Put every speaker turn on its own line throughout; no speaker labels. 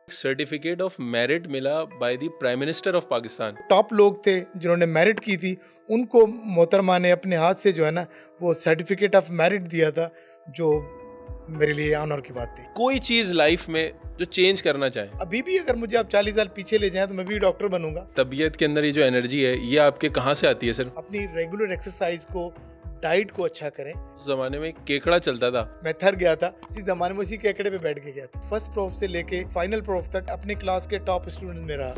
Certificate of merit मिला by the prime minister of Pakistan.
Top लोग थे जिन्होंने मेरिट की थी, उनको मोहतरमा ने अपने हाथ से जो है ना वो सर्टिफिकेट ऑफ मेरिट दिया था, जो मेरे लिए ऑनर की बात थी।
कोई चीज लाइफ में जो चेंज करना चाहे,
अभी भी अगर मुझे आप 40 साल पीछे ले जाएं तो मैं भी डॉक्टर बनूंगा।
तबीयत के अंदर ये जो एनर्जी है ये आपके कहाँ से आती है सर?
अपनी रेगुलर एक्सरसाइज को, डाइट को अच्छा करें।
उस जमाने में केकड़ा चलता था,
मैं थर गया था उसी जमाने में, उसी केकड़े पे बैठ के गया था। फर्स्ट प्रोफ से लेके फाइनल प्रोफ तक अपने क्लास के टॉप स्टूडेंट में रहा।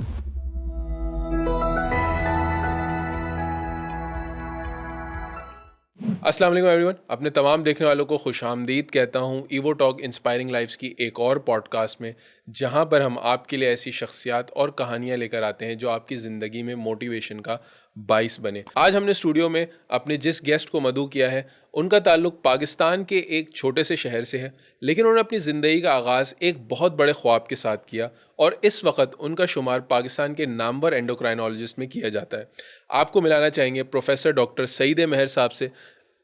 अस्सलाम वालेकुम एवरीवन। अपने तमाम देखने वालों को खुशामदीद कहता हूँ ईवो टॉक इंस्पायरिंग लाइफ्स की एक और पॉडकास्ट में, जहाँ पर हम आपके लिए ऐसी शख्सियात और कहानियाँ लेकर आते हैं जो आपकी ज़िंदगी में मोटिवेशन का बाइस बने। आज हमने स्टूडियो में अपने जिस गेस्ट को मदऊ किया है, उनका ताल्लुक पाकिस्तान के एक छोटे से शहर से है, लेकिन उन्होंने अपनी ज़िंदगी का आगाज़ एक बहुत बड़े ख्वाब के साथ किया और इस वक्त उनका शुमार पाकिस्तान के नामवर एंडोक्राइनोलॉजिस्ट में किया जाता है। आपको मिलाना चाहेंगे प्रोफेसर डॉक्टर सईद मेहर साहब से।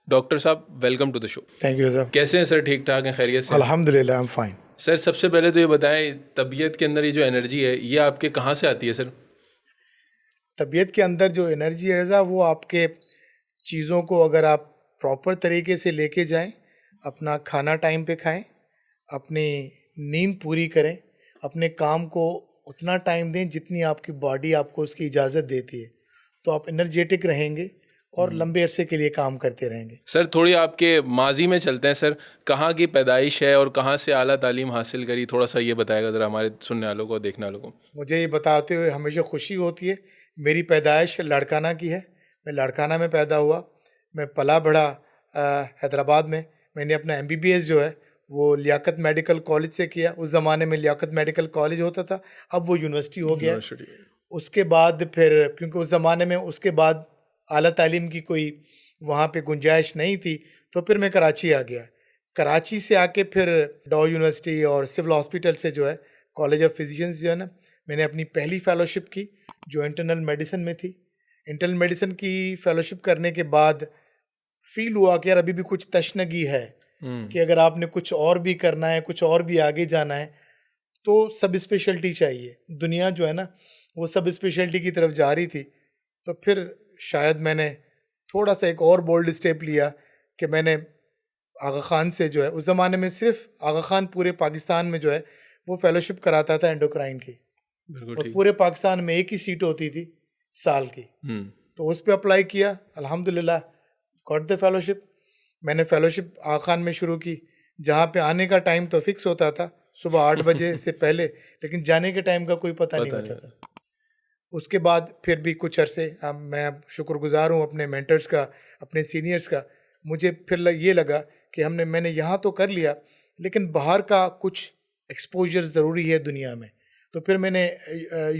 डॉक्टर साहब, welcome to the show.
Thank you sir.
कैसे हैं सर? ठीक ठाक हैं? खैरियत से?
अल्हम्दुलिल्लाह, आई एम फाइन।
सर, सबसे पहले तो ये बताएं, तबीयत के अंदर ये जो एनर्जी है ये आपके कहाँ से आती है सर?
तबीयत के अंदर जो एनर्जी है रज़ा, वो आपके चीज़ों को अगर आप प्रॉपर तरीके से लेके जाएं, अपना खाना टाइम पे खाएं, अपनी नींद पूरी करें, अपने काम को उतना टाइम दें जितनी आपकी बॉडी आपको उसकी इजाज़त देती है, तो आप एनर्जेटिक रहेंगे और लंबे अरसे के लिए काम करते रहेंगे।
सर, थोड़ी आपके माजी में चलते हैं सर। कहाँ की पैदाइश है और कहाँ से आला तालीम हासिल करी, थोड़ा सा ये बताएगा ज़रा हमारे सुनने वालों को, देखने वालों को।
मुझे ये बताते हुए हमेशा खुशी होती है, मेरी पैदाइश लाड़काना की है। मैं लाड़काना में पैदा हुआ, मैं पला बढ़ा हैदराबाद में। मैंने अपना MBBS जो है वो लियाकत मेडिकल कॉलेज से किया। उस ज़माने में लियाकत मेडिकल कॉलेज होता था, अब वो यूनिवर्सिटी हो गया। उसके बाद फिर, क्योंकि उस ज़माने में उसके बाद आला तालीम की कोई वहाँ पे गुंजाइश नहीं थी, तो फिर मैं कराची आ गया। कराची से आके फिर डॉ यूनिवर्सिटी और सिविल हॉस्पिटल से जो है कॉलेज ऑफ फिजिशियंस जो है ना, मैंने अपनी पहली फेलोशिप की जो इंटरनल मेडिसिन में थी। इंटरनल मेडिसिन की फेलोशिप करने के बाद फील हुआ कि यार अभी भी कुछ तशनगी है, कि अगर आपने कुछ और भी करना है, कुछ और भी आगे जाना है, तो सब स्पेशलिटी चाहिए। दुनिया जो है ना वो सब स्पेशलिटी की तरफ जा रही थी। तो फिर शायद मैंने थोड़ा सा एक और बोल्ड स्टेप लिया कि मैंने आगा खान से जो है, उस ज़माने में सिर्फ आगा खान पूरे पाकिस्तान में जो है वो फेलोशिप कराता था एंडोक्राइन की, और पूरे पाकिस्तान में एक ही सीट होती थी साल की। तो उस पर अप्लाई किया, अल्हम्दुलिल्लाह गॉट द फेलोशिप। मैंने फेलोशिप आगा खान में शुरू की, जहाँ पे आने का टाइम तो फिक्स होता था सुबह 8 बजे से पहले, लेकिन जाने के टाइम का कोई पता नहीं होता था। उसके बाद फिर भी कुछ अरसे मैं शुक्रगुजार हूँ अपने मेंटर्स का, अपने सीनियर्स का। मुझे फिर ये लगा कि मैंने यहाँ तो कर लिया, लेकिन बाहर का कुछ एक्सपोजर ज़रूरी है दुनिया में। तो फिर मैंने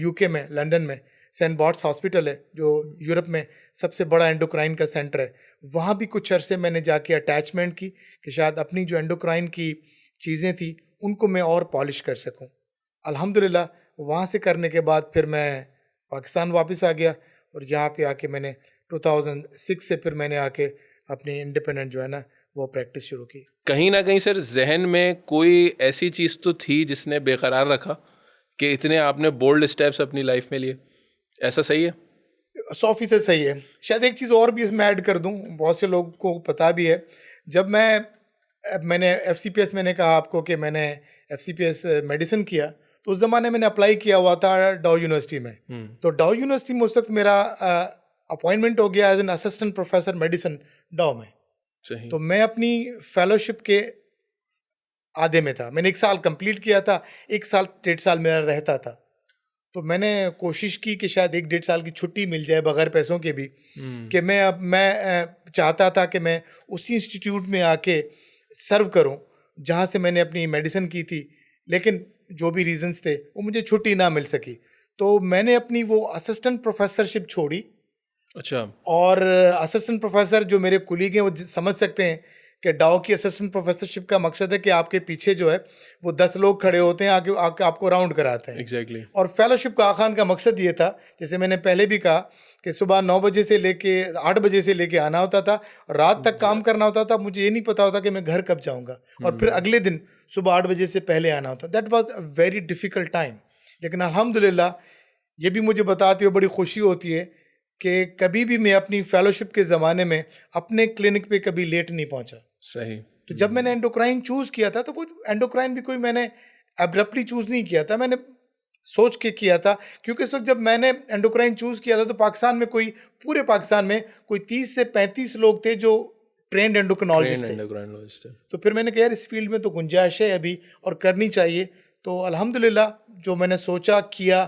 UK में, लंदन में सेंट बॉट्स हॉस्पिटल है जो यूरोप में सबसे बड़ा एंडोक्राइन का सेंटर है, वहाँ भी कुछ अरसे मैंने जाके अटैचमेंट की कि शायद अपनी जो एंडोक्राइन की चीज़ें थी उनको मैं और पॉलिश कर सकूँ। अल्हम्दुलिल्लाह वहाँ से करने के बाद फिर मैं पाकिस्तान वापस आ गया, और यहाँ पे आके मैंने 2006 से फिर मैंने आके अपनी इंडिपेंडेंट जो है ना वो प्रैक्टिस शुरू की।
कहीं ना कहीं सर जहन में कोई ऐसी चीज़ तो थी जिसने बेकरार रखा कि इतने आपने बोल्ड स्टेप्स अपनी लाइफ में लिए, ऐसा सही है?
100% सही है। शायद एक चीज़ और भी इसमें ऐड कर दूँ, बहुत से लोगों को पता भी है। जब मैंने FCPS, मैंने कहा आपको कि मैंने FCPS मेडिसिन किया, तो उस ज़माने मैंने अप्लाई किया हुआ था डॉ यूनिवर्सिटी में। तो डॉ यूनिवर्सिटी में उस वक्त मेरा अपॉइंटमेंट हो गया as an assistant professor medicine डॉ में।
सही।
तो मैं अपनी फेलोशिप के आधे में था, मैंने 1 साल कंप्लीट किया था, 1 साल 1.5 साल मेरा रहता था। तो मैंने कोशिश की कि शायद 1-1.5 साल की छुट्टी मिल जाए बगैर पैसों के भी, कि मैं चाहता था कि मैं उसी इंस्टीट्यूट में आके सर्व करूं जहां से मैंने अपनी मेडिसिन की थी, लेकिन जो भी रीजंस थे वो मुझे छुट्टी ना मिल सकी। तो मैंने अपनी वो असिस्टेंट प्रोफेसरशिप छोड़ी।
अच्छा।
और असिस्टेंट प्रोफेसर जो मेरे कुलीग हैं वो समझ सकते हैं कि डॉ की असिस्टेंट प्रोफेसरशिप का मकसद है कि आपके पीछे जो है वो 10 लोग खड़े होते हैं, आके आपको राउंड कराते हैं।
एग्जैक्टली।
और फेलोशिप का आखान का मकसद ये था, जैसे मैंने पहले भी कहा, कि सुबह 9 बजे से लेके 8 बजे से लेके आना होता था, रात तक काम करना होता था। मुझे ये नहीं पता होता कि मैं घर कब जाऊंगा, और फिर अगले दिन सुबह 8 बजे से पहले आना होता। That was a very difficult time. लेकिन अल्हम्दुलिल्लाह ये भी मुझे बताते हुए बड़ी खुशी होती है कि कभी भी मैं अपनी फेलोशिप के ज़माने में अपने क्लिनिक पे कभी लेट नहीं पहुंचा।
सही।
तो जब मैंने एंडोक्राइन चूज़ किया था तो वो एंडोक्राइन भी कोई मैंने एब्रप्टली चूज़ नहीं किया था, मैंने सोच के किया था। क्योंकि इस वक्त जब मैंने एंडोक्राइन चूज़ किया था तो पाकिस्तान में पूरे पाकिस्तान में कोई 30 से 35 लोग थे जो ट्रेंड एंडोक्रिनोलॉजिस्ट
ट्रेन
थे।
एंडोक्राइनोलॉजिस्ट।
तो फिर मैंने कहा यार इस फील्ड में तो गुंजाइश है अभी और करनी चाहिए। तो अल्हम्दुलिल्लाह जो मैंने सोचा किया,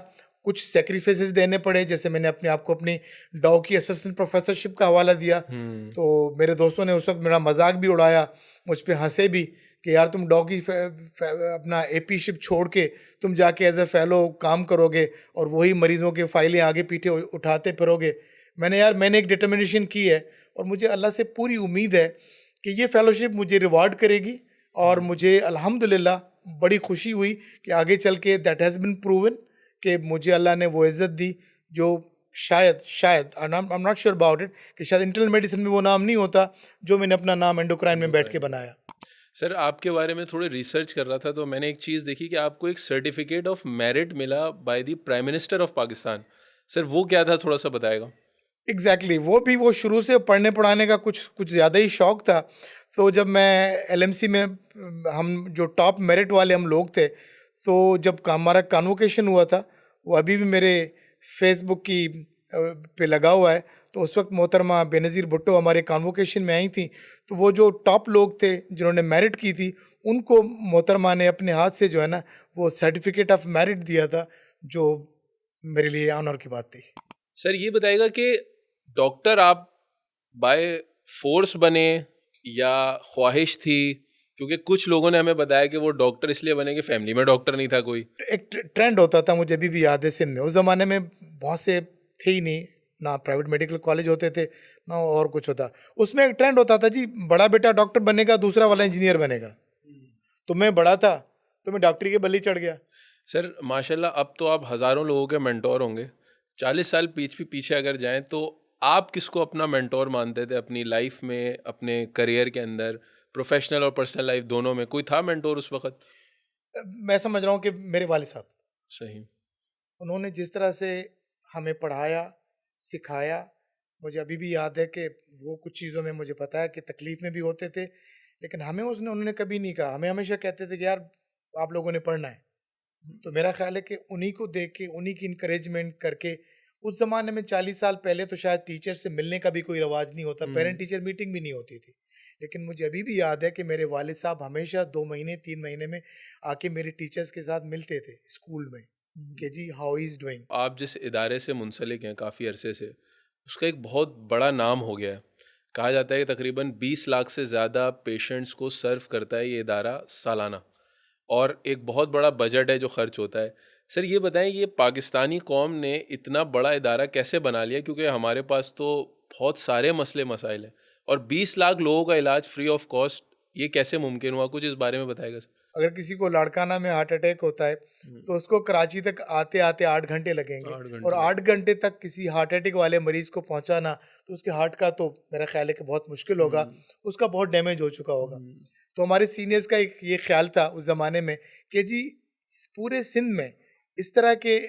कुछ सेक्रीफाइसेस देने पड़े। जैसे मैंने अपने आप को अपनी डॉ की असिस्टेंट प्रोफेसरशिप का हवाला दिया। तो मेरे दोस्तों ने उस वक्त मेरा मजाक भी उड़ाया, मुझ पे हंसे भी कि यार तुम डॉ की अपना एपी शिप छोड़ के तुम जाके एज ए फेलो काम करोगे और वही मरीजों के फाइलें आगे पीछे उठाते फिरोगे। मैंने एक डिटर्मिनेशन की है और मुझे अल्लाह से पूरी उम्मीद है कि ये फेलोशिप मुझे रिवार्ड करेगी। और मुझे अल्हम्दुलिल्लाह बड़ी खुशी हुई कि आगे चल के दैट हैज़ बिन प्रूवन कि मुझे अल्लाह ने वो इज़्ज़त दी जो शायद I am not sure about it कि शायद इंटरनल मेडिसिन में वो नाम नहीं होता जो मैंने अपना नाम एंडोक्राइन में बैठ के बनाया।
सर आपके बारे में थोड़ी रिसर्च कर रहा था तो मैंने एक चीज़ देखी कि आपको एक सर्टिफिकेट ऑफ मेरिट मिला by the prime minister of Pakistan. Sir वो क्या था, थोड़ा सा बताएगा।
एग्जैक्टली वो शुरू से पढ़ने पढ़ाने का कुछ ज़्यादा ही शौक था। तो जब मैं एलएमसी में हम जो टॉप मेरिट वाले हम लोग थे, तो जब हमारा कन्वोकेशन हुआ था वो अभी भी मेरे फेसबुक की पे लगा हुआ है। तो उस वक्त मोहतरमा बेनज़ीर भुट्टो हमारे कन्वोकेशन में आई थी। तो वो जो टॉप लोग थे जिन्होंने मेरिट की थी उनको मोहतरमा ने अपने हाथ से जो है ना वो सर्टिफिकेट ऑफ मेरिट दिया था, जो मेरे लिए ऑनर की बात थी।
सर ये बताएगा कि डॉक्टर आप बाय फोर्स बने या ख्वाहिश थी, क्योंकि कुछ लोगों ने हमें बताया कि वो डॉक्टर इसलिए बने कि फैमिली में डॉक्टर नहीं था कोई।
एक ट्रेंड होता था, मुझे अभी भी याद है सिंध में उस ज़माने में बहुत से थे ही नहीं, ना प्राइवेट मेडिकल कॉलेज होते थे ना और कुछ होता। उसमें एक ट्रेंड होता था जी, बड़ा बेटा डॉक्टर बनेगा दूसरा वाला इंजीनियर बनेगा। तो मैं बड़ा था तो मैं डॉक्टरी के बल्ली चढ़ गया।
सर माशाल्लाह अब तो आप हज़ारों लोगों के मेंटोर होंगे। 40 साल पीछे अगर जाएं तो आप किसको अपना मेंटोर मानते थे अपनी लाइफ में, अपने करियर के अंदर, प्रोफेशनल और पर्सनल लाइफ दोनों में? कोई था मेंटोर उस वक्त?
मैं समझ रहा हूँ कि मेरे वालिद साहब,
सही।
उन्होंने जिस तरह से हमें पढ़ाया सिखाया, मुझे अभी भी याद है कि वो कुछ चीज़ों में मुझे पता है कि तकलीफ़ में भी होते थे, लेकिन हमें उन्होंने कभी नहीं कहा। हमें हमेशा कहते थे कि यार आप लोगों ने पढ़ना है। तो मेरा ख्याल है कि उन्हीं को देख के, उन्हीं की इनकरेजमेंट करके, उस ज़माने में 40 साल पहले तो शायद टीचर से मिलने का भी कोई रिवाज नहीं होता, पेरेंट टीचर मीटिंग भी नहीं होती थी। लेकिन मुझे अभी भी याद है कि मेरे वालिद साहब हमेशा 2 महीने 3 महीने में आके मेरे टीचर्स के साथ मिलते थे स्कूल में कि जी हाउ इज़ डूइंग।
आप जिस इदारे से मुंसलिक हैं काफ़ी अरसे से, उसका एक बहुत बड़ा नाम हो गया है। कहा जाता है कि तकरीबन 20 लाख से ज़्यादा पेशेंट्स को सर्व करता है ये इदारा सालाना, और एक बहुत बड़ा बजट है जो खर्च होता है। सर ये बताएं, ये पाकिस्तानी कौम ने इतना बड़ा इदारा कैसे बना लिया? क्योंकि हमारे पास तो बहुत सारे मसले मसाइल हैं, और 20 लाख लोगों का इलाज फ्री ऑफ कॉस्ट, ये कैसे मुमकिन हुआ? कुछ इस बारे में बताएगा सर।
अगर किसी को लाड़काना में हार्ट अटैक होता है तो उसको कराची तक आते आते 8 घंटे लगेंगे,
8
और
घंटे।
8 घंटे तक किसी हार्ट अटैक वाले मरीज को पहुंचाना तो उसके हार्ट का तो मेरा ख्याल है कि बहुत मुश्किल होगा, उसका बहुत डैमेज हो चुका होगा। तो हमारे सीनियर्स का एक ये ख्याल था उस ज़माने में कि जी पूरे सिंध में इस तरह के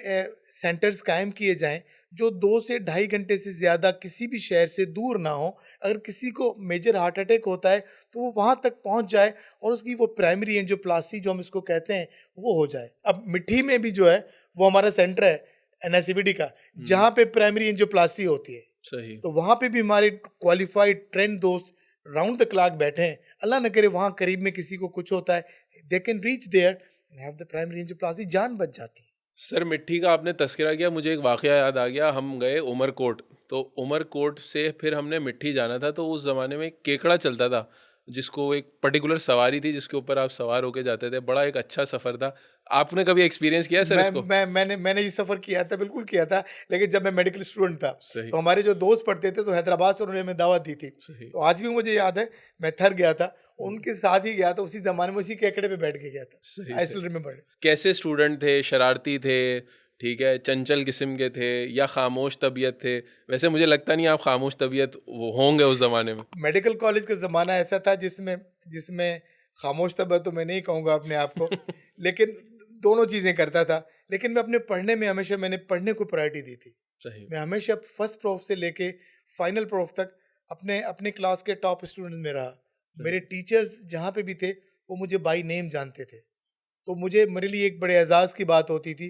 सेंटर्स कायम किए जाएं जो 2 से ढाई घंटे से ज़्यादा किसी भी शहर से दूर ना हो। अगर किसी को मेजर हार्ट अटैक होता है तो वो वहाँ तक पहुँच जाए और उसकी वो प्राइमरी एंजियोप्लास्टी जो हम इसको कहते हैं वो हो जाए। अब मिट्टी में भी जो है वो हमारा सेंटर है एनएससीबीडी का, जहाँ पे प्राइमरी एंजियोप्लास्टी होती है।
सही।
तो वहाँ पे भी हमारे क्वालिफाइड ट्रेंड दोस्त राउंड द क्लॉक बैठे हैं। अल्लाह न करे वहाँ करीब में किसी को कुछ होता है, they can reach there and have the primary angioplasty, जान बच जाती है।
सर मिट्टी का आपने तस्करा किया, मुझे एक वाकया याद आ गया। हम गए उमरकोट, तो उमरकोट से फिर हमने मिट्टी जाना था। तो उस ज़माने में एक केकड़ा चलता था जिसको एक पर्टिकुलर सवारी थी जिसके ऊपर आप सवार होके जाते थे। बड़ा एक अच्छा सफ़र था। आपने कभी एक्सपीरियंस किया है सर इसको?
मैंने ये सफ़र किया था, बिल्कुल किया था, लेकिन जब मैं मेडिकल स्टूडेंट था।
सही।
तो हमारे जो दोस्त पढ़ते थे तो हैदराबाद से उन्होंने हमें दावत दी थी।
सही।
तो आज भी मुझे याद है, मैं थर गया था, उनके साथ ही गया था, उसी ज़माने में उसी केकड़े पे बैठ के गया था।
सही।
I still remember.
कैसे स्टूडेंट थे? शरारती थे, ठीक है, चंचल किस्म के थे, या खामोश तबीयत थे? वैसे मुझे लगता नहीं आप खामोश तबीयत वो होंगे उस ज़माने में।
मेडिकल कॉलेज का ज़माना ऐसा था जिसमें जिसमें खामोश था मैं तो मैं नहीं कहूँगा अपने आप को, लेकिन दोनों चीज़ें करता था। लेकिन मैं अपने पढ़ने में हमेशा मैंने पढ़ने को प्रायोरिटी दी थी।
सही।
मैं हमेशा फर्स्ट प्रोफ से लेके फाइनल प्रोफ तक अपने अपने क्लास के टॉप स्टूडेंट में रहा। मेरे टीचर्स जहाँ पे भी थे वो मुझे बाय नेम जानते थे, तो मुझे मेरे लिए एक बड़े एजाज़ की बात होती थी,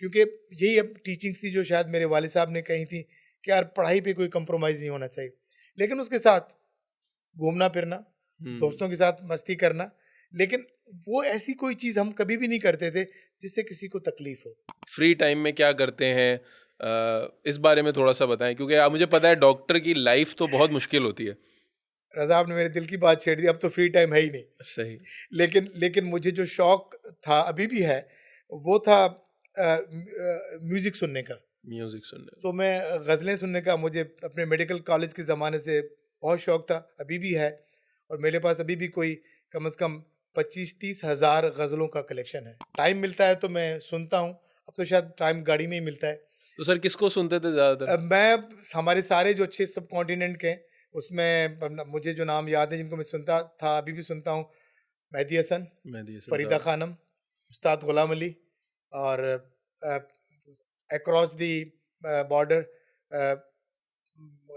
क्योंकि यही अब टीचिंग्स थी जो शायद मेरे वालिद साहब ने कही थी कि यार पढ़ाई पे कोई कंप्रोमाइज़ नहीं होना चाहिए, लेकिन उसके साथ घूमना फिरना, दोस्तों के साथ मस्ती करना, लेकिन वो ऐसी कोई चीज़ हम कभी भी नहीं करते थे जिससे किसी को तकलीफ हो।
फ्री टाइम में क्या करते हैं, इस बारे में थोड़ा सा बताएं, क्योंकि आप मुझे पता है डॉक्टर की लाइफ तो बहुत मुश्किल होती है।
रज़ा आपने मेरे दिल की बात छेड़ दी, अब तो फ्री टाइम है ही नहीं।
सही।
लेकिन मुझे जो शौक था अभी भी है वो था म्यूज़िक सुनने का।
म्यूजिक सुनने।
तो मैं गज़लें सुनने का मुझे अपने मेडिकल कॉलेज के ज़माने से बहुत शौक था, अभी भी है, और मेरे पास अभी भी कोई कम से कम 25-30 हज़ार गज़लों का कलेक्शन है। टाइम मिलता है तो मैं सुनता हूँ, अब तो शायद टाइम गाड़ी में ही मिलता है।
तो सर किसको सुनते थे ज़्यादातर?
मैं हमारे सारे जो अच्छे सब कॉन्टिनेंट के, उसमें मुझे जो नाम याद है जिनको मैं सुनता था अभी भी सुनता हूँ, मेहदी हसन,
मेहदी हसन
फरीदा
साहब।
खानम, उस्ताद गुलाम अली, और across the border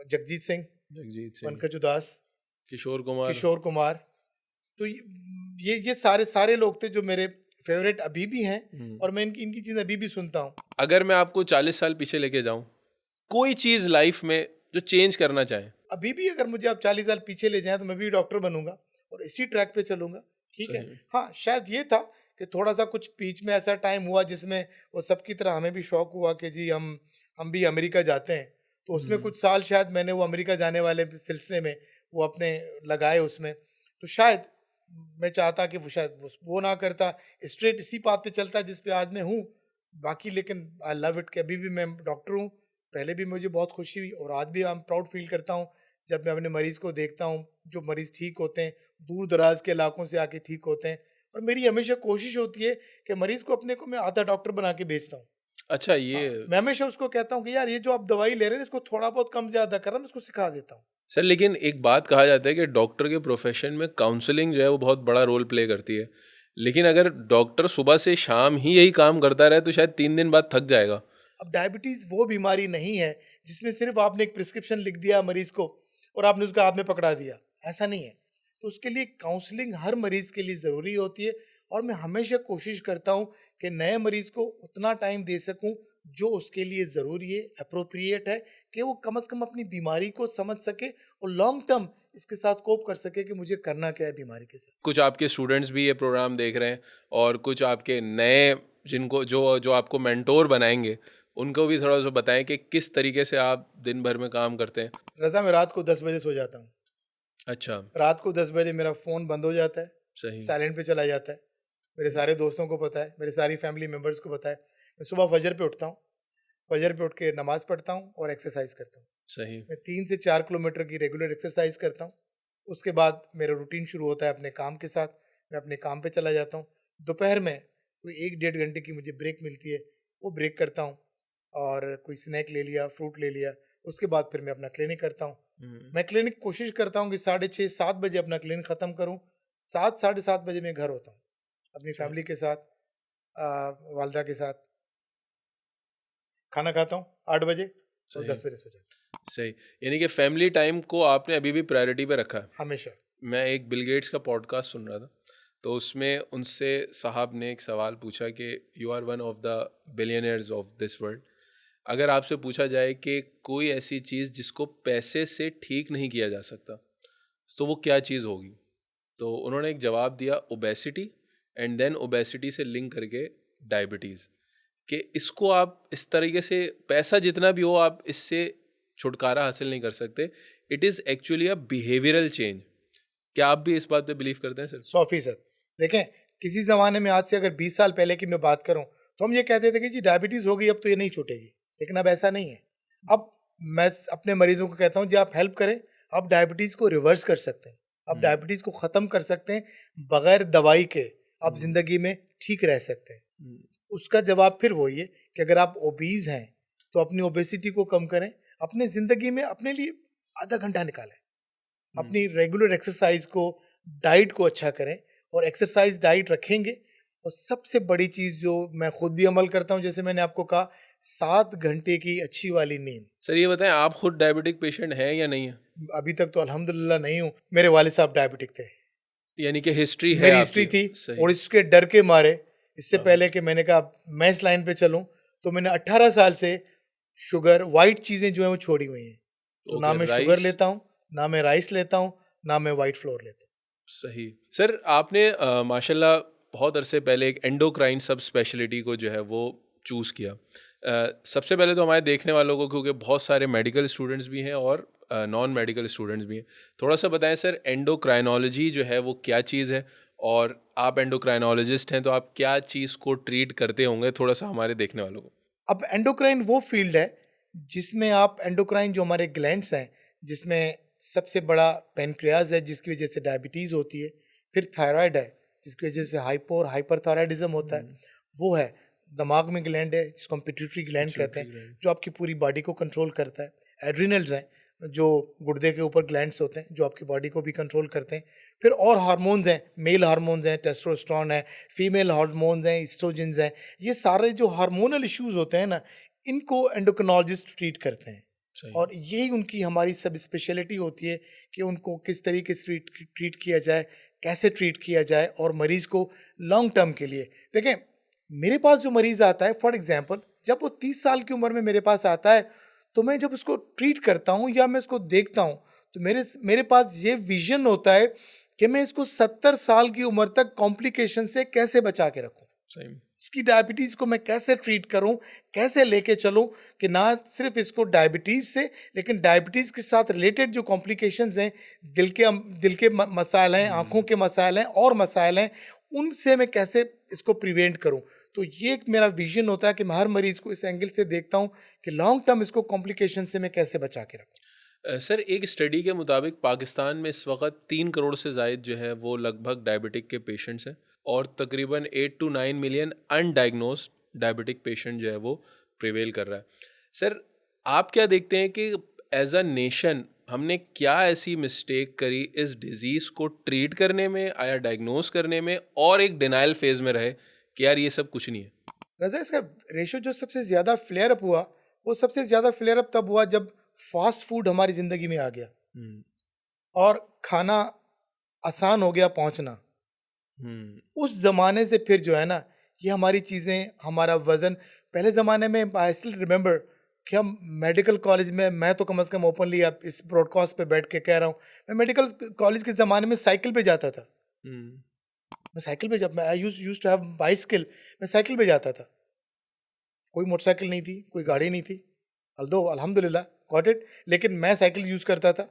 Jagjit Singh,
Jagjit Singh.
Pankaj उदास,
किशोर कुमार।
किशोर कुमार। तो ये सारे सारे लोग थे जो मेरे फेवरेट अभी भी हैं, और मैं इनकी इनकी चीज़ें अभी भी सुनता हूँ।
अगर मैं आपको 40 साल पीछे लेके जाऊं, कोई चीज़ लाइफ में जो चेंज करना चाहें।
अभी भी अगर मुझे आप 40 साल पीछे ले जाएं तो मैं भी डॉक्टर बनूंगा और इसी ट्रैक पे चलूंगा, ठीक है।
सही।
हाँ, शायद ये था कि थोड़ा सा कुछ बीच में ऐसा टाइम हुआ जिसमें वो सबकी तरह हमें भी शौक हुआ कि जी हम भी अमेरिका जाते हैं, तो उसमें कुछ साल शायद मैंने वो अमेरिका जाने वाले सिलसिले में वो अपने लगाए उसमें। तो शायद मैं चाहता कि वो शायद वो ना करता, स्ट्रेट इसी पाथ पे चलता जिस पे आज मैं हूँ। बाकी लेकिन आई लव इट कि अभी भी मैं डॉक्टर हूँ। पहले भी मुझे बहुत खुशी हुई और आज भी आई एम प्राउड फील करता हूँ जब मैं अपने मरीज़ को देखता हूँ, जो मरीज़ ठीक होते हैं, दूर दराज के इलाकों से आके ठीक होते हैं। और मेरी हमेशा कोशिश होती है कि मरीज़ को अपने को मैं आधा डॉक्टर बना के भेजता हूँ।
अच्छा, ये
हाँ, मैं हमेशा उसको कहता हूँ कि यार ये जो आप दवाई ले रहे हैं इसको थोड़ा बहुत कम ज़्यादा करना, मैं इसको सिखा देता हूँ।
सर, लेकिन एक बात कहा जाता है कि डॉक्टर के प्रोफेशन में काउंसलिंग जो है वो बहुत बड़ा रोल प्ले करती है, लेकिन अगर डॉक्टर सुबह से शाम ही यही काम करता रहे तो शायद 3 दिन बाद थक जाएगा।
अब डायबिटीज़ वो बीमारी नहीं है जिसमें सिर्फ आपने एक प्रिस्क्रिप्शन लिख दिया मरीज़ को और आपने उसका हाथ में पकड़ा दिया, ऐसा नहीं है। तो उसके लिए काउंसलिंग हर मरीज़ के लिए ज़रूरी होती है, और मैं हमेशा कोशिश करता हूँ कि नए मरीज़ को उतना टाइम दे सकूँ जो उसके लिए ज़रूरी है, अप्रोप्रिएट है, कि वो कम से कम अपनी बीमारी को समझ सके और लॉन्ग टर्म इसके साथ कोप कर सके कि मुझे करना क्या है बीमारी के साथ।
कुछ आपके स्टूडेंट्स भी ये प्रोग्राम देख रहे हैं और कुछ आपके नए जिनको जो जो आपको मेंटोर बनाएंगे, उनको भी थोड़ा सा बताएं कि किस तरीके से आप दिन भर में काम करते हैं।
रज़ा, मैं रात को 10 बजे सो जाता हूँ।
अच्छा।
रात को 10 बजे मेरा फ़ोन बंद हो जाता है,
सही।
साइलेंट पे चला जाता है। मेरे सारे दोस्तों को पता है, मेरे सारी फैमिली मेम्बर्स को पता है। मैं सुबह फजर पे उठता हूँ, फजर पे उठ के नमाज़ पढ़ता हूँ और एक्सरसाइज करता हूँ।
सही।
मैं 3 से 4 किलोमीटर की रेगुलर एक्सरसाइज करता हूँ। उसके बाद मेरा रूटीन शुरू होता है अपने काम के साथ, मैं अपने काम पे चला जाता हूँ। दोपहर में कोई 1 डेढ़ घंटे की मुझे ब्रेक मिलती है, वो ब्रेक करता हूँ और कोई स्नैक ले लिया, फ्रूट ले लिया। उसके बाद फिर मैं अपना क्लिनिक करता हूँ। मैं क्लिनिक कोशिश करता हूँ कि 6:30-7 बजे अपना क्लिनिक ख़त्म करूँ। 7 साढ़े 7 बजे मैं घर होता हूँ, अपनी फैमिली के साथ, वालदा के साथ। खाना खाता हूँ 8 बजे और
सही।
10 बजे सो जाता हूँ,
सही। यानी कि फैमिली टाइम को आपने अभी भी प्रायोरिटी पे रखा है।
हमेशा।
मैं एक बिल गेट्स का पॉडकास्ट सुन रहा था, तो उसमें उनसे साहब ने एक सवाल पूछा कि you are one of the billionaires of this world, अगर आपसे पूछा जाए कि कोई ऐसी चीज़ जिसको पैसे से ठीक नहीं किया जा सकता तो वो क्या चीज़ होगी, तो उन्होंने एक जवाब दिया, ओबेसिटी, एंड देन ओबेसिटी से लिंक करके डायबिटीज़, कि इसको आप इस तरीके से पैसा जितना भी हो आप इससे छुटकारा हासिल नहीं कर सकते। It is actually a behavioural change. क्या आप भी इस बात पे बिलीव करते हैं सर?
100%। देखें, किसी ज़माने में आज से अगर 20 साल पहले की मैं बात करूं तो हम ये कहते थे कि जी डायबिटीज़ हो गई अब तो ये नहीं छूटेगी, लेकिन अब ऐसा नहीं है। अब मैं अपने मरीजों को कहता हूं जी आप हेल्प करें, आप डायबिटीज़ को रिवर्स कर सकते हैं, आप डायबिटीज़ को ख़त्म कर सकते हैं, बगैर दवाई के आप ज़िंदगी में ठीक रह सकते हैं। उसका जवाब फिर वही है कि अगर आप ओबीज हैं तो अपनी ओबेसिटी को कम करें, अपने ज़िंदगी में अपने लिए आधा घंटा निकालें, अपनी रेगुलर एक्सरसाइज को, डाइट को अच्छा करें, और एक्सरसाइज डाइट रखेंगे, और सबसे बड़ी चीज़ जो मैं खुद भी अमल करता हूँ, जैसे मैंने आपको कहा, 7 घंटे की अच्छी वाली नींद।
सर ये बताएं, आप खुद डायबिटिक पेशेंट हैं या नहीं है?
अभी तक तो अल्हम्दुलिल्लाह नहीं हूँ, मेरे वालिद साहब डायबिटिक थे,
यानी कि हिस्ट्री है
मेरी
आपकी।
हिस्ट्री थी,
सही।
और इसके डर के मारे, इससे
हाँ।
पहले कि मैंने कहा मैं इस लाइन पे चलूँ, तो मैंने 18 साल से शुगर, वाइट चीज़ें जो हैं वो छोड़ी हुई हैं। तो ना
ओके,
मैं शुगर
राइस।
लेता हूँ, ना मैं राइस लेता हूँ, ना मैं वाइट फ्लोर लेता हूँ।
सही। सर आपने माशाल्लाह बहुत अरसे पहले एक एंडोक्राइन सब स्पेशलिटी को जो है वो चूज़ किया। सबसे पहले तो हमारे देखने वालों को, क्योंकि बहुत सारे मेडिकल स्टूडेंट्स भी हैं और नॉन मेडिकल स्टूडेंट्स भी हैं, थोड़ा सा बताएं सर, एंडोक्राइनोलॉजी जो है वो क्या चीज़ है, और आप एंडोक्राइनोलॉजिस्ट हैं तो आप क्या चीज़ को ट्रीट करते होंगे, थोड़ा सा हमारे देखने वालों को।
अब एंडोक्राइन वो फील्ड है जिसमें आप एंडोक्राइन, जो हमारे ग्लैंड्स हैं, जिसमें सबसे बड़ा पेनक्रियाज है जिसकी वजह से डायबिटीज़ होती है, फिर थायराइड है जिसकी वजह से हाइपो और हाइपरथायराइडिज्म होता है, वो है, दिमाग में ग्लैंड है जिसको हम पिट्यूटरी ग्लैंड कहते हैं, जो आपकी पूरी बॉडी को कंट्रोल करता है, एड्रिनल्स हैं जो गुर्दे के ऊपर ग्लैंड्स होते हैं जो आपकी बॉडी को भी कंट्रोल करते हैं, फिर और हार्मोन्स हैं, मेल हार्मोन्स हैं, टेस्टोस्टेरोन है, फीमेल हार्मोन्स हैं, एस्ट्रोजेंस हैं, ये सारे जो हार्मोनल इश्यूज होते हैं ना, इनको एंडोक्रिनोलॉजिस्ट ट्रीट करते हैं।
सही।
और यही उनकी हमारी सब स्पेशलिटी होती है कि उनको किस तरीके से ट्रीट किया जाए, कैसे ट्रीट किया जाए, और मरीज़ को लॉन्ग टर्म के लिए देखें। मेरे पास जो मरीज़ आता है, फॉर एग्जांपल, जब वो 30 साल की उम्र में मेरे पास आता है, तो मैं जब उसको ट्रीट करता हूँ या मैं उसको देखता हूँ, तो मेरे मेरे पास ये विजन होता है कि मैं इसको 70 साल की उम्र तक कॉम्प्लिकेशन से कैसे बचा के रखूँ,
सही।
इसकी डायबिटीज़ को मैं कैसे ट्रीट करूं, कैसे लेके चलूं कि ना सिर्फ इसको डायबिटीज़ से, लेकिन डायबिटीज़ के साथ रिलेटेड जो कॉम्प्लिकेशंस हैं, दिल के मसाइल हैं, आँखों के मसाइल हैं और मसाइल हैं, उनसे मैं कैसे इसको प्रिवेंट करूं। तो ये एक मेरा विजन होता है कि मैं हर मरीज़ को इस एंगल से देखता हूं कि लॉन्ग टर्म इसको कॉम्प्लिकेशन से मैं कैसे बचा के रखूँ।
सर एक स्टडी के मुताबिक पाकिस्तान में इस वक्त 3 करोड़ से ज़ायद जो है वो लगभग डायबिटिक के पेशेंट्स हैं, और तकरीबन 8 to 9 million undiagnosed diabetic patient जो है वो प्रिवेल कर रहा है। सर आप क्या देखते हैं कि एज अ नेशन हमने क्या ऐसी मिस्टेक करी इस डिज़ीज़ को ट्रीट करने में, आया डायग्नोस करने में, और एक डिनाइल फेज में रहे कि यार ये सब कुछ नहीं है?
रज़ा, इसका रेशो जो सबसे ज़्यादा फ्लेयर अप हुआ, वो सबसे ज़्यादा फ्लेयर अप तब हुआ जब फास्ट फूड हमारी ज़िंदगी में आ गया और खाना आसान हो गया पहुंचना। उस ज़माने से फिर जो है ना, ये हमारी चीज़ें, हमारा वज़न, पहले ज़माने में आई स्टिल रिमेंबर कि हम मेडिकल कॉलेज में, मैं तो कम से कम ओपनली अब इस ब्रॉडकास्ट पे बैठ के कह रहा हूँ, मैं मेडिकल कॉलेज के ज़माने में साइकिल पे जाता था। मैं साइकिल पे, जब मैं I used to have bicycle, मैं साइकिल पे जाता था। कोई मोटरसाइकिल नहीं थी, कोई गाड़ी नहीं थी, अल्दो अल्हम्दुलिल्लाह गॉट इट, लेकिन मैं साइकिल यूज़ करता था।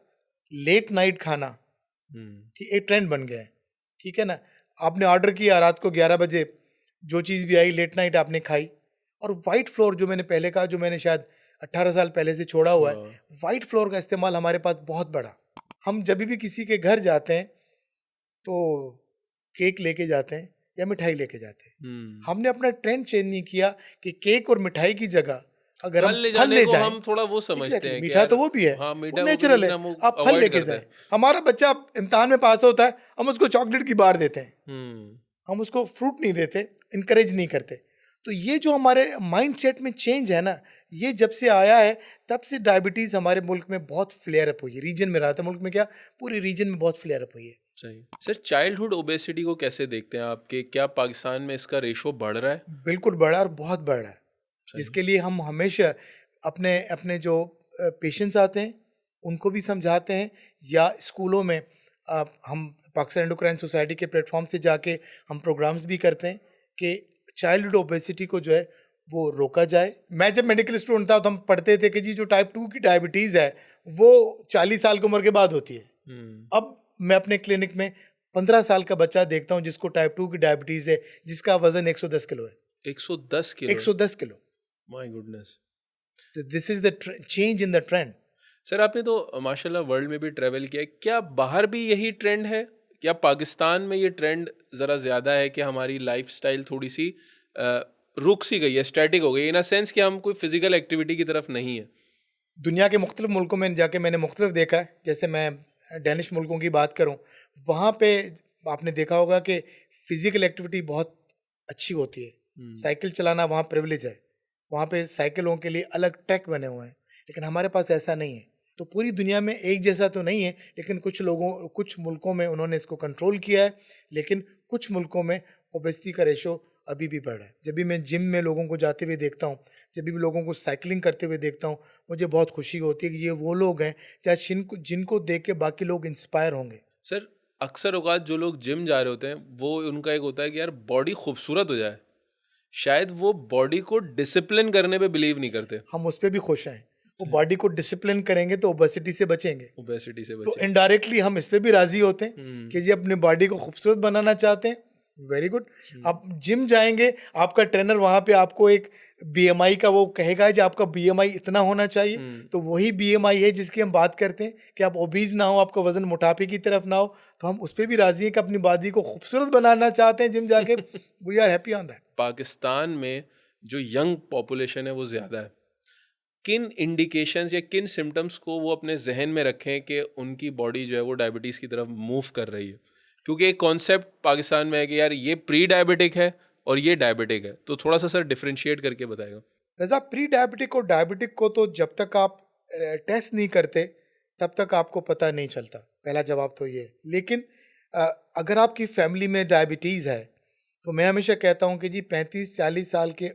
लेट नाइट खाना ठीक एक ट्रेंड बन गया है, ठीक है ना। आपने ऑर्डर किया रात को 11 बजे, जो चीज़ भी आई लेट नाइट आपने खाई। और वाइट फ्लोर, जो मैंने पहले कहा, जो मैंने शायद 18 साल पहले से छोड़ा हुआ है, वाइट फ्लोर का इस्तेमाल हमारे पास बहुत बड़ा। हम जब भी किसी के घर जाते हैं तो केक लेके जाते हैं या मिठाई लेके जाते हैं। हमने अपना ट्रेंड चेंज नहीं किया कि केक और मिठाई की जगह अगर हम फल ले
को
जाएं,
हम थोड़ा वो समझते हैं कि
मीठा
यार,
तो वो भी है,
हाँ
वो
मीठा वो भी,
नेचुरल
लेकिन
है,
हम वो
आप फल
अवॉइड
लेके
करते
जाएं।
हैं।
हमारा बच्चा इम्तिहान में पास होता है, हम उसको चॉकलेट की बार देते हैं, हम उसको फ्रूट नहीं देते, इनकरेज नहीं करते। तो ये जो हमारे माइंड सेट में चेंज है ना, ये जब से आया है तब से डायबिटीज़ हमारे मुल्क में बहुत फ्लेयर अप हुई है। रीजन में रहा था, मुल्क में क्या, पूरे रीजन में बहुत फ्लेयर अप हुई है।
सही। सर चाइल्डहुड ओबेसिटी को कैसे देखते हैं आपके, क्या पाकिस्तान में इसका रेशो बढ़ रहा है?
बिल्कुल बढ़ा, और बहुत बढ़ रहा है,
सही।
जिसके लिए हम हमेशा अपने अपने जो पेशेंट्स आते हैं उनको भी समझाते हैं, या स्कूलों में हम पाकिस्तान एंडोक्राइन सोसाइटी के प्लेटफॉर्म से जाके हम प्रोग्राम्स भी करते हैं कि चाइल्डहुड ओबेसिटी को जो है वो रोका जाए। मैं जब मेडिकल स्टूडेंट था तो हम पढ़ते थे कि जी जो टाइप 2 की डायबिटीज़ है वो 40 साल की उम्र के बाद होती है। अब मैं अपने क्लिनिक में 15 साल का बच्चा देखता हूँ जिसको टाइप 2 की डायबिटीज़ है, जिसका वजन 110 किलो है।
110 kilo?
110 kilo.
My goodness.
This is the change in the trend.
Sir आपने तो माशाल्लाह वर्ल्ड में भी ट्रैवल किया है, क्या बाहर भी यही ट्रेंड है? क्या पाकिस्तान में ये ट्रेंड ज़रा ज़्यादा है कि हमारी लाइफस्टाइल थोड़ी सी रुक सी गई है, स्टैटिक हो गई, इन अ सेंस कि हम कोई फिजिकल एक्टिविटी की तरफ नहीं है?
दुनिया के मुख्तलिफ मुल्कों में जाके मैंने मुख्तलिफ देखा है। जैसे मैं डेनिश मुल्कों की बात करूँ, वहाँ पे आपने देखा होगा कि फिजिकल एक्टिविटी बहुत अच्छी होती है। साइकिल चलाना वहाँ प्रिविलेज है, वहाँ पे साइकिलों के लिए अलग ट्रैक बने हुए हैं, लेकिन हमारे पास ऐसा नहीं है। तो पूरी दुनिया में एक जैसा तो नहीं है, लेकिन कुछ मुल्कों में उन्होंने इसको कंट्रोल किया है, लेकिन कुछ मुल्कों में ओबेसिटी का रेशो अभी भी बढ़ रहा है। जब भी मैं जिम में लोगों को जाते हुए देखता हूँ, जब भी लोगों को साइकिलिंग करते हुए देखता हूँ, मुझे बहुत खुशी होती है कि ये वो लोग हैं जिनको देख के बाकी लोग इंस्पायर होंगे।
सर, अक्सर औकात जो लोग जिम जा रहे होते हैं वो उनका एक होता है कि यार बॉडी खूबसूरत हो जाए, शायद वो बॉडी को डिसिप्लिन करने पे बिलीव नहीं करते।
हम उस पर भी खुश हैं। वो बॉडी को डिसिप्लिन करेंगे तो ओबेसिटी से बचेंगे।
ओबेसिटी से
तो
बचे।
इनडायरेक्टली हम इस पे भी राजी होते हैं कि जी अपनी बॉडी को खूबसूरत बनाना चाहते हैं, वेरी गुड। आप जिम जाएंगे, आपका ट्रेनर वहाँ पे आपको एक बीएमआई का वो कहेगा जी आपका बीएमआई इतना होना चाहिए, तो वही बीएमआई है जिसकी हम बात करते हैं कि आप ओबीज ना हो, आपका वजन मोटापे की तरफ ना हो। तो हम उस पर भी राजी हैं कि अपनी बॉडी को खूबसूरत बनाना चाहते हैं जिम जाके। We are happy on that.
Pakistan में जो यंग पॉपुलेशन है वो ज़्यादा है, किन इंडिकेशंस या किन सिम्टम्स को वो अपने जहन में रखें कि उनकी बॉडी जो है वो डायबिटीज़ की तरफ मूव कर रही है? क्योंकि एक कॉन्सेप्ट पाकिस्तान में है कि यार ये प्री डायबिटिक है और ये डायबिटिक है, तो थोड़ा सा सर डिफरेंशिएट करके बताएगा।
रजा, प्री डायबिटिक और डायबिटिक को तो जब तक आप टेस्ट नहीं करते तब तक आपको पता नहीं चलता, पहला जवाब तो ये। लेकिन अ, अगर आपकी फैमिली में डायबिटीज़ है तो मैं हमेशा कहता हूँ कि जी 35-40 साल के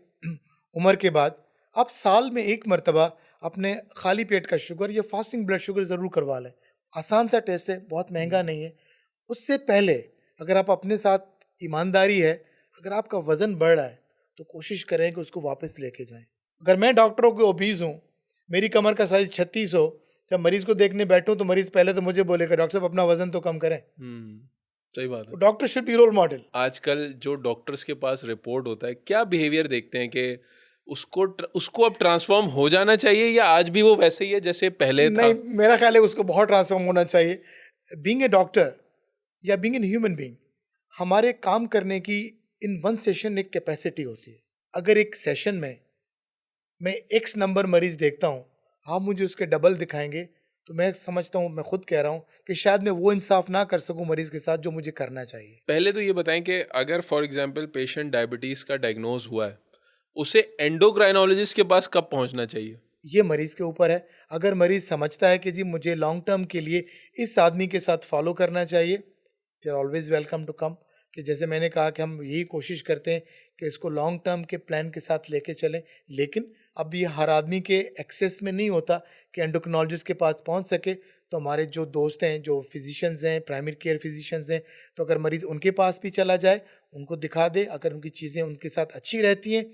उम्र के बाद आप साल में एक मरतबा अपने खाली पेट का शुगर या फास्टिंग ब्लड शुगर ज़रूर करवा लें। आसान सा टेस्ट है, बहुत महंगा नहीं है। उससे पहले अगर आप अपने साथ ईमानदारी है, अगर आपका वज़न बढ़ रहा है तो कोशिश करें कि उसको वापस लेके जाएं। अगर मैं डॉक्टरों के ओबीज हूँ, मेरी कमर का साइज 36 हो, जब मरीज को देखने बैठूं तो मरीज पहले तो मुझे बोलेगा डॉक्टर साहब अपना वजन तो कम करें।
सही बात है।
Doctor should be role model.
आजकल जो डॉक्टर्स के पास रिपोर्ट होता है, क्या बिहेवियर देखते हैं कि उसको अब ट्रांसफॉर्म हो जाना चाहिए या आज भी वो वैसे ही है जैसे पहले था?
नहीं, मेरा ख्याल है उसको बहुत ट्रांसफॉर्म होना चाहिए। बीइंग ए डॉक्टर या बीइंग एन ह्यूमन बीइंग, हमारे काम करने की इन वन सेशन एक कैपेसिटी होती है। अगर एक सेशन में मैं एक्स नंबर मरीज देखता हूँ, आप मुझे उसके डबल दिखाएंगे तो मैं समझता हूँ, मैं खुद कह रहा हूँ कि शायद मैं वो इंसाफ ना कर सकूँ मरीज के साथ जो मुझे करना चाहिए।
पहले तो ये बताएं कि अगर फॉर एग्जांपल पेशेंट डायबिटीज़ का डायग्नोज हुआ है, उसे एंडोक्राइनोलॉजिस्ट के पास कब पहुंचना चाहिए?
ये मरीज़ के ऊपर है। अगर मरीज़ समझता है कि जी मुझे लॉन्ग टर्म के लिए इस आदमी के साथ फॉलो करना चाहिए, they are always welcome to come. कि जैसे मैंने कहा कि हम यही कोशिश करते हैं कि इसको लॉन्ग टर्म के प्लान के साथ लेके चलें, लेकिन अब ये हर आदमी के एक्सेस में नहीं होता कि एंडोक्रिनोलॉजिस्ट के पास पहुंच सके। तो हमारे जो दोस्त हैं, जो फिजिशियंस हैं, प्राइमरी केयर फिजिशियंस हैं, तो अगर मरीज़ उनके पास भी चला जाए, उनको दिखा दे, अगर उनकी चीज़ें उनके साथ अच्छी रहती हैं,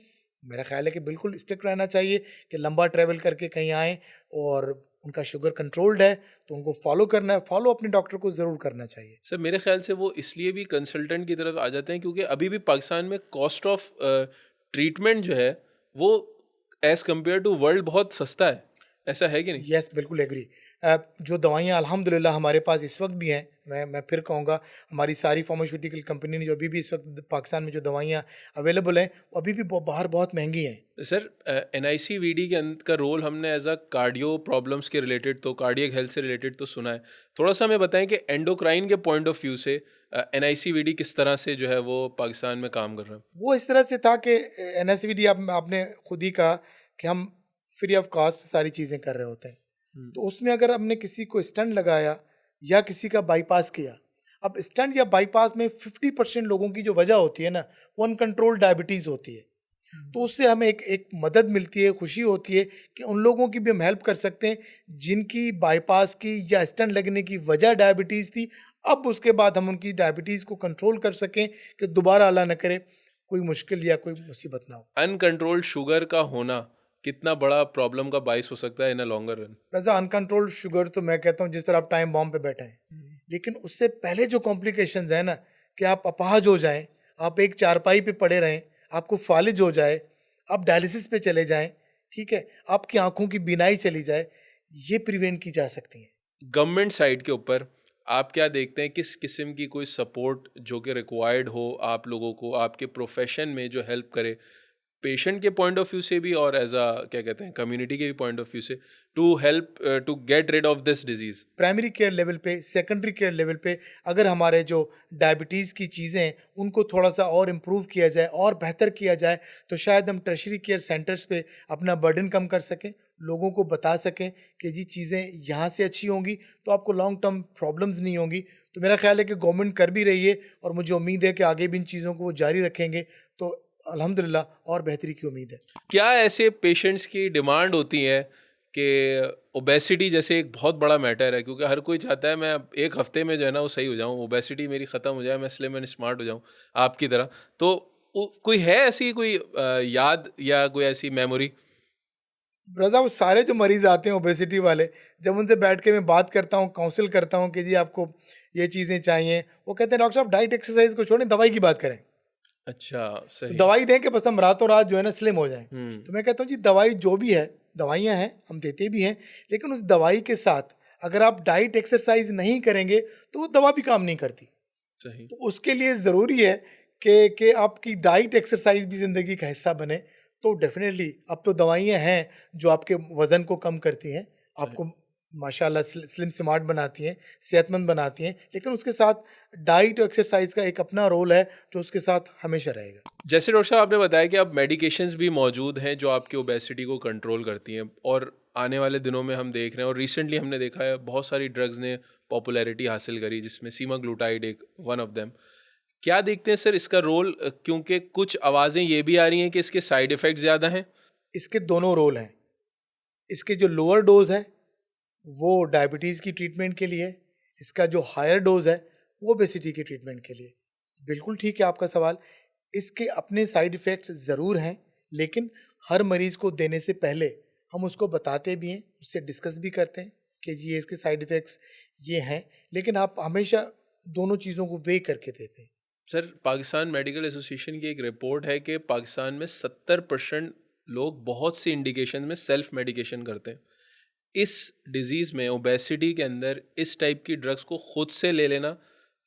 मेरा ख्याल है कि बिल्कुल स्टिक रहना चाहिए कि लंबा ट्रैवल करके कहीं आएँ और उनका शुगर कंट्रोल्ड है तो उनको फॉलो करना है। फॉलो अपने डॉक्टर को ज़रूर करना चाहिए।
सर, मेरे ख्याल से वो इसलिए भी कंसल्टेंट की तरफ आ जाते हैं क्योंकि अभी भी पाकिस्तान में कॉस्ट ऑफ ट्रीटमेंट जो है वो एज़ कम्पेयर टू वर्ल्ड बहुत सस्ता है। ऐसा है कि नहीं?
यस, बिल्कुल एग्री। जो दवाइयाँ अल्हम्दुलिल्लाह हमारे पास इस वक्त भी हैं, मैं फिर कहूँगा हमारी सारी फार्मास्यूटिकल कंपनी ने जो अभी भी इस वक्त पाकिस्तान में जो दवाइयाँ अवेलेबल हैं वो अभी भी बाहर बहुत महंगी हैं।
सर, NICVD के का रोल हमने एज अ कार्डियो प्रॉब्लम्स के रिलेटेड तो कार्डियक हेल्थ से रिलेटेड तो सुना है। थोड़ा सा हमें बताएं कि एंडोक्राइन के पॉइंट ऑफ व्यू से NICVD किस तरह से जो है वो पाकिस्तान में काम कर रहा है?
वो इस तरह से था कि NICVD आपने खुद ही कहा कि हम फ्री ऑफ कॉस्ट सारी चीज़ें कर रहे होते हैं। तो उसमें अगर हमने किसी को स्टंट लगाया या किसी का बाईपास किया, अब स्टंट या बाईपास में 50% लोगों की जो वजह होती है ना, वो अनकंट्रोल डायबिटीज़ होती है। तो उससे हमें एक मदद मिलती है, खुशी होती है कि उन लोगों की भी हम हेल्प कर सकते हैं जिनकी बाईपास की या स्टंट लगने की वजह डायबिटीज़ थी। अब उसके बाद हम उनकी डायबिटीज़ को कंट्रोल कर सकें कि दोबारा अल्लाह न करे कोई मुश्किल या कोई मुसीबत ना हो।
अनकंट्रोल्ड शुगर का होना कितना बड़ा प्रॉब्लम का बाइस हो सकता है in a longer run?
Raza, uncontrolled sugar तो मैं कहता हूँ जिस तरह आप टाइम बॉम्ब पे बैठे हैं, लेकिन उससे पहले जो कॉम्प्लिकेशंस हैं ना, कि आप अपाहज हो जाएं, आप एक चारपाई पे पड़े रहें, आपको फालिज हो जाए, आप डायलिसिस पे चले जाएं, ठीक है, आपकी आंखों की बीनाई चली जाए, ये प्रिवेंट की जा सकती हैं।
गवर्नमेंट साइड के ऊपर आप क्या देखते हैं, किस किस्म की कोई सपोर्ट जो कि रिक्वायर्ड हो आप लोगों को आपके प्रोफेशन में जो हेल्प करे? पेशेंट के पॉइंट ऑफ व्यू से भी और एज अ क्या कहते हैं कम्युनिटी के भी पॉइंट ऑफ व्यू से to help to get rid of this disease?
Primary care level पे, सेकेंडरी केयर लेवल पे अगर हमारे जो डायबिटीज़ की चीज़ें हैं उनको थोड़ा सा और इम्प्रूव किया जाए और बेहतर किया जाए, तो शायद हम टर्शरी केयर सेंटर्स पे अपना बर्डन कम कर सकें, लोगों को बता सकें कि जी चीज़ें यहाँ से अच्छी होंगी तो आपको लॉन्ग टर्म प्रॉब्लम्स नहीं होंगी। तो मेरा ख्याल है कि गवर्नमेंट कर भी रही है और मुझे उम्मीद है कि आगे भी इन चीज़ों को वो जारी रखेंगे, तो अल्हम्दुलिल्लाह और बेहतरी की उम्मीद है।
क्या ऐसे पेशेंट्स की डिमांड होती है कि ओबेसिटी जैसे एक बहुत बड़ा मैटर है, क्योंकि हर कोई चाहता है मैं एक हफ्ते में जो है ना वो सही हो जाऊं, ओबेसिटी मेरी ख़त्म हो जाए, मैं स्लिम एंड स्मार्ट हो जाऊं आपकी तरह। तो कोई है ऐसी कोई याद या कोई ऐसी मेमोरी?
रज़ा, वो सारे जो मरीज़ आते हैं ओबेसिटी वाले, जब उनसे बैठ के मैं बात करता हूँ, काउंसिल करता हूँ कि जी आपको ये चीज़ें चाहिए, वो कहते हैं डॉक्टर साहब डाइट एक्सरसाइज को छोड़ें, दवाई की बात करें।
अच्छा,
तो
सही।
दवाई दें कि बस हम रातों रात जो है ना स्लिम हो जाएं।
हम्म।
तो मैं कहता हूँ जी दवाई जो भी है, दवाइयाँ हैं, हम देते भी हैं, लेकिन उस दवाई के साथ अगर आप डाइट एक्सरसाइज नहीं करेंगे तो वो दवा भी काम नहीं करती।
सही।
तो उसके लिए ज़रूरी है कि आपकी डाइट एक्सरसाइज भी ज़िंदगी का हिस्सा बने। तो डेफिनेटली अब तो दवाइयाँ हैं जो आपके वज़न को कम करती हैं,
सही।
आपको माशाल्लाह स्लिम स्मार्ट बनाती हैं, सेहतमंद बनाती हैं, लेकिन उसके साथ डाइट और एक्सरसाइज का एक अपना रोल है जो उसके साथ हमेशा रहेगा।
जैसे डॉक्टर साहब आपने बताया कि अब मेडिकेशंस भी मौजूद हैं जो आपकी ओबेसिटी को कंट्रोल करती हैं, और आने वाले दिनों में हम देख रहे हैं और रिसेंटली हमने देखा है बहुत सारी ड्रग्स ने पॉपुलैरिटी हासिल करी, जिसमें सीमाग्लूटाइड एक वन ऑफ देम। क्या देखते हैं सर इसका रोल? क्योंकि कुछ आवाज़ें ये भी आ रही हैं कि इसके साइड इफ़ेक्ट ज़्यादा हैं।
इसके दोनों रोल हैं। इसके जो लोअर डोज है वो डायबिटीज़ की ट्रीटमेंट के लिए है, इसका जो हायर डोज है वो ओबेसिटी की ट्रीटमेंट के लिए। बिल्कुल ठीक है आपका सवाल। इसके अपने साइड इफ़ेक्ट्स ज़रूर हैं, लेकिन हर मरीज़ को देने से पहले हम उसको बताते भी हैं, उससे डिस्कस भी करते हैं कि जी ये इसके साइड इफ़ेक्ट्स ये हैं, लेकिन आप हमेशा दोनों चीज़ों को वेइ करके देते हैं।
सर, पाकिस्तान मेडिकल एसोसिएशन की एक रिपोर्ट है कि पाकिस्तान में 70% लोग बहुत सी इंडिकेशन में सेल्फ मेडिकेशन करते हैं। इस डिजीज़ में, ओबेसिटी के अंदर, इस टाइप की ड्रग्स को खुद से ले लेना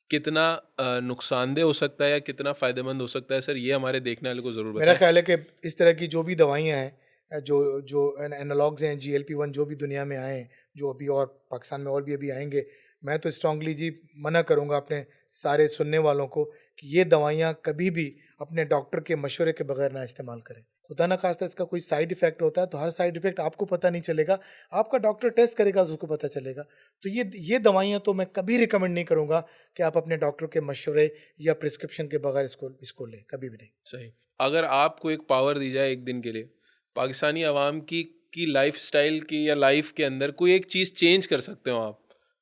कितना नुकसानदेह हो सकता है या कितना फ़ायदेमंद हो सकता है सर, ये हमारे देखने वाले को ज़रूर
मेरा
बताएं।
ख्याल है कि इस तरह की जो भी दवाइयाँ हैं, जो जो एनालॉग्स हैं GLP-1 जो भी दुनिया में आए हैं, जो अभी और पाकिस्तान में और भी अभी आएंगे, मैं तो स्ट्रांगली जी मना करूँगा अपने सारे सुनने वालों को कि ये दवाइयाँ कभी भी अपने डॉक्टर के मशवरे के बगैर ना इस्तेमाल करें। खुदा ना खास्ता इसका कोई साइड इफ़ेक्ट होता है तो हर साइड इफ़ेक्ट आपको पता नहीं चलेगा, आपका डॉक्टर टेस्ट करेगा तो उसको पता चलेगा। तो ये दवाइयाँ तो मैं कभी रिकमेंड नहीं करूँगा कि आप अपने डॉक्टर के मशवरे या प्रिस्क्रिप्शन के बगैर इसको लें, कभी भी नहीं।
सही। अगर आपको एक पावर दी जाए एक दिन के लिए, पाकिस्तानी आवाम की लाइफ़स्टाइल की या लाइफ के अंदर कोई एक चीज़ चेंज कर सकते हो आप,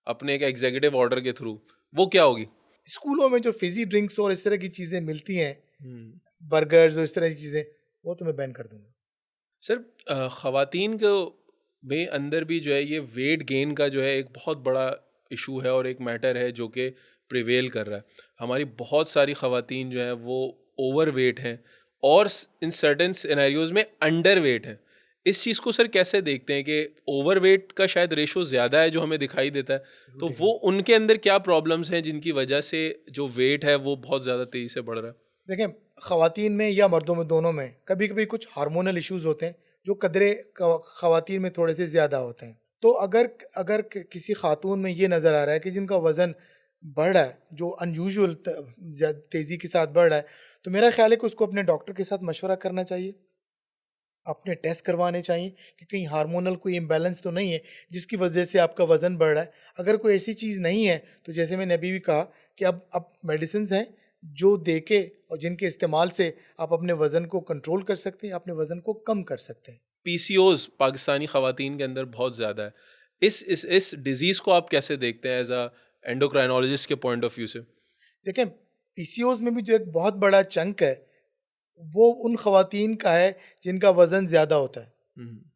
अपने एक एग्जीक्यूटिव ऑर्डर के थ्रू, वो क्या होगी?
स्कूलों में जो फिज़ी ड्रिंक्स और इस तरह की चीज़ें मिलती हैं,
हुँ।
बर्गर्स और इस तरह की चीज़ें, वो तो मैं बैन कर दूँगा।
सर, ख़वातीन को में अंदर भी जो है ये वेट गेन का जो है एक बहुत बड़ा इशू है और एक मैटर है जो कि प्रिवेल कर रहा है। हमारी बहुत सारी ख़वातीन जो हैं वो ओवर वेट हैं और इन सर्टेन सिनेरियोज़ में अंडर वेट हैं। इस चीज़ को सर कैसे देखते हैं कि ओवर वेट का शायद रेशो ज़्यादा है जो हमें दिखाई देता है, तो वो उनके अंदर क्या प्रॉब्लम्स हैं जिनकी वजह से जो वेट है वो बहुत ज़्यादा तेज़ी से बढ़ रहा है?
देखें, ख़वातीन में या मर्दों में, दोनों में कभी-कभी कुछ हार्मोनल इश्यूज़ होते हैं, जो कदरे ख़वातीन में थोड़े से ज़्यादा होते हैं। तो अगर अगर किसी खातून में ये नज़र आ रहा है कि जिनका वज़न बढ़ रहा है, जो अनयूजुअल तेज़ी के साथ बढ़ रहा है, तो मेरा ख़्याल है कि उसको अपने डॉक्टर के साथ मशवरा करना चाहिए, अपने टेस्ट करवाने चाहिए कि कहीं हार्मोनल कोई इम्बैलेंस तो नहीं है जिसकी वजह से आपका वज़न बढ़ रहा है। अगर कोई ऐसी चीज़ नहीं है तो जैसे मैंने अभी भी कहा कि अब मेडिसिन्स हैं जो दे के और जिनके इस्तेमाल से आप अपने वज़न को कंट्रोल कर सकते हैं, अपने वज़न को कम कर सकते हैं।
पीसीओज़ पाकिस्तानी ख़वातीन के अंदर बहुत ज़्यादा है। इस डिज़ीज़ को आप कैसे देखते हैं एज़ अ एंडोक्राइनोलॉजिस्ट के पॉइंट ऑफ व्यू से?
देखें, पीसीओज़ में भी जो एक बहुत बड़ा चंक है, वो उन ख़वातीन का है जिनका वज़न ज़्यादा होता है।
हुँ।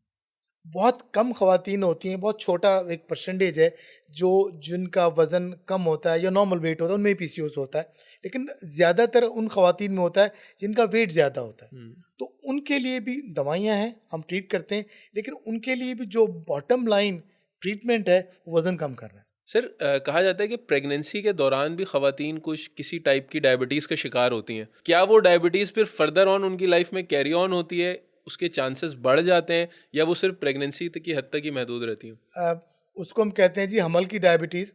बहुत कम ख़वातीन होती हैं, बहुत छोटा एक परसेंटेज है जो जिनका वज़न कम होता है या नॉर्मल वेट होता है, उनमें पीसीओएस होता है। लेकिन ज़्यादातर उन ख़वातीन में होता है जिनका वेट ज़्यादा होता है।
हुँ।
तो उनके लिए भी दवाइयाँ हैं, हम ट्रीट करते हैं, लेकिन उनके लिए भी जो बॉटम लाइन ट्रीटमेंट है, वो वज़न कम करना है।
सर कहा जाता है कि प्रेगनेंसी के दौरान भी ख़वातीन कुछ किसी टाइप की डायबिटीज़ का शिकार होती हैं। क्या वो डायबिटीज़ फिर फर्दर ऑन उनकी लाइफ में कैरी ऑन होती है, उसके चांसेस बढ़ जाते हैं, या वो सिर्फ प्रेगनेंसी तक की हद तक ही महदूद रहती हैं?
उसको हम कहते हैं जी हमल की डायबिटीज़